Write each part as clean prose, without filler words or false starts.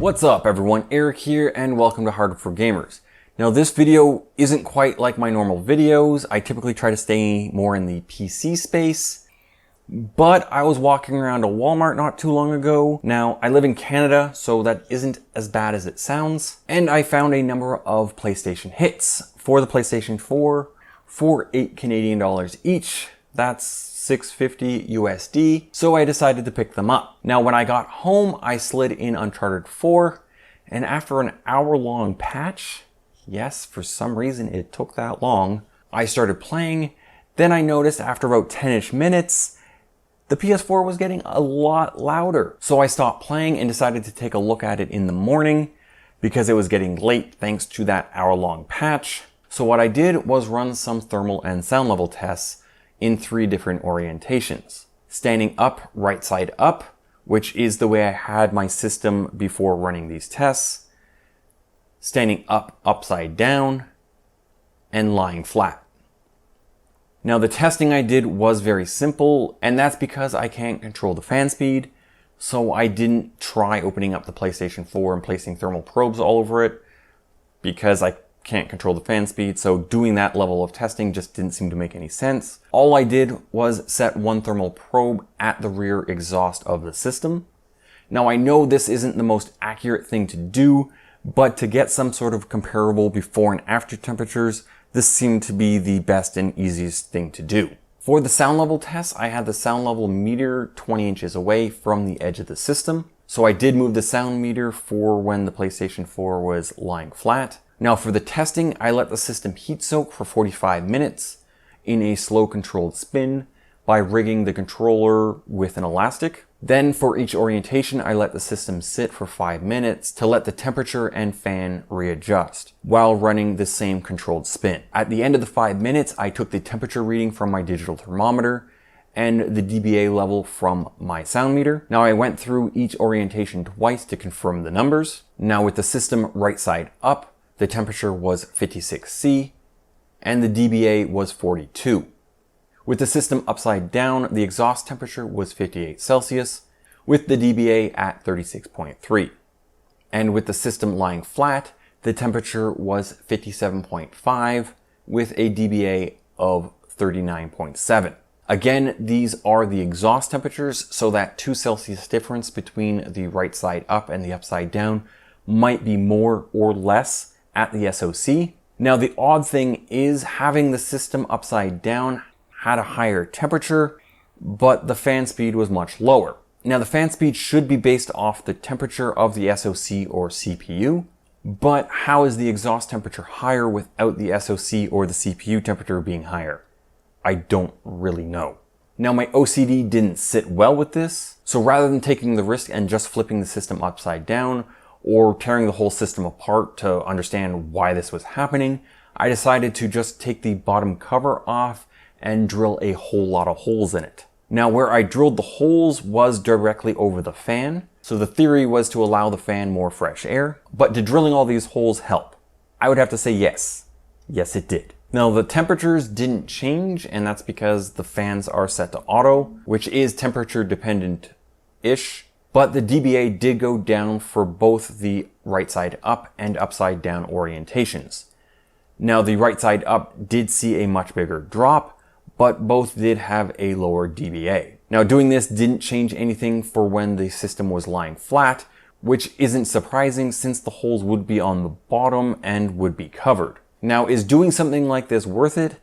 What's up everyone, Eric here and welcome to Hardware for Gamers. Now this video isn't quite like my normal videos. I typically try to stay more in the PC space, but I was walking around a Walmart not too long ago. Now I live in Canada, so that isn't as bad as it sounds. And I found a number of PlayStation hits for the PlayStation 4 for $8 Canadian each. That's $6.50 USD, so I decided to pick them up. Now when I got home, I slid in Uncharted 4, and after an hour-long patch, yes, for some reason it took that long, I started playing. Then I noticed after about 10-ish minutes, the PS4 was getting a lot louder. So I stopped playing and decided to take a look at it in the morning because it was getting late thanks to that hour-long patch. So what I did was run some thermal and sound level tests in 3 different orientations. Standing up, right side up, which is the way I had my system before running these tests. Standing up, upside down, and lying flat. Now the testing I did was very simple, and that's because I can't control the fan speed, so I didn't try opening up the PlayStation 4 and placing thermal probes all over it, because I can't control the fan speed, so doing that level of testing just didn't seem to make any sense. All I did was set one thermal probe at the rear exhaust of the system. Now I know this isn't the most accurate thing to do, but to get some sort of comparable before and after temperatures, this seemed to be the best and easiest thing to do. For the sound level test, I had the sound level meter 20 inches away from the edge of the system. So I did move the sound meter for when the PlayStation 4 was lying flat. Now for the testing, I let the system heat soak for 45 minutes in a slow controlled spin by rigging the controller with an elastic. Then for each orientation, I let the system sit for 5 minutes to let the temperature and fan readjust while running the same controlled spin. At the end of the 5 minutes, I took the temperature reading from my digital thermometer and the dBA level from my sound meter. Now I went through each orientation twice to confirm the numbers. Now with the system right side up, the temperature was 56°, and the dBA was 42. With the system upside down, the exhaust temperature was 58 Celsius, with the dBA at 36.3. And with the system lying flat, the temperature was 57.5, with a dBA of 39.7. Again, these are the exhaust temperatures, so that 2 Celsius difference between the right side up and the upside down might be more or less at the SoC. Now the odd thing is having the system upside down had a higher temperature, but the fan speed was much lower. Now the fan speed should be based off the temperature of the SoC or CPU, but how is the exhaust temperature higher without the SoC or the CPU temperature being higher? I don't really know. Now my OCD didn't sit well with this, so rather than taking the risk and just flipping the system upside down, or tearing the whole system apart to understand why this was happening, I decided to just take the bottom cover off and drill a whole lot of holes in it. Now where I drilled the holes was directly over the fan, so the theory was to allow the fan more fresh air, but did drilling all these holes help? I would have to say yes. Yes, it did. Now the temperatures didn't change, and that's because the fans are set to auto, which is temperature dependent-ish. But the dBA did go down for both the right side up and upside down orientations. Now the right side up did see a much bigger drop, but both did have a lower dBA. Now doing this didn't change anything for when the system was lying flat, which isn't surprising since the holes would be on the bottom and would be covered. Now is doing something like this worth it?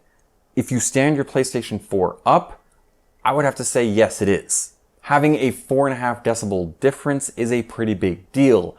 If you stand your PlayStation 4 up, I would have to say yes, it is. Having a 4.5 decibel difference is a pretty big deal,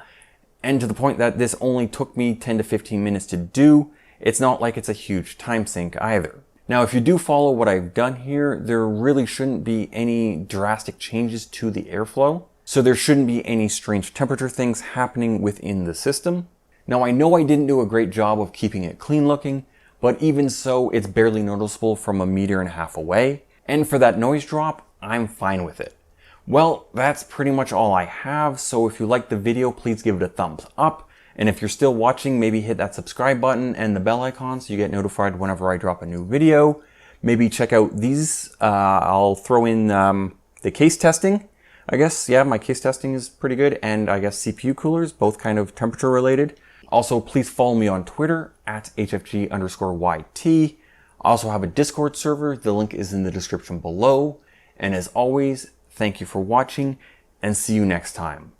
and to the point that this only took me 10 to 15 minutes to do, it's not like it's a huge time sink either. Now if you do follow what I've done here, there really shouldn't be any drastic changes to the airflow, so there shouldn't be any strange temperature things happening within the system. Now I know I didn't do a great job of keeping it clean looking, but even so it's barely noticeable from 1.5 meters away, and for that noise drop, I'm fine with it. Well, that's pretty much all I have, so if you liked the video, please give it a thumbs up. And if you're still watching, maybe hit that subscribe button and the bell icon so you get notified whenever I drop a new video. Maybe check out these. I'll throw in the case testing, I guess, yeah, my case testing is pretty good, and I guess CPU coolers, both kind of temperature related. Also, please follow me on Twitter at HFG_YT. I also have a Discord server. The link is in the description below. And as always, thank you for watching and see you next time.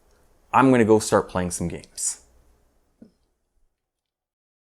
I'm going to go start playing some games.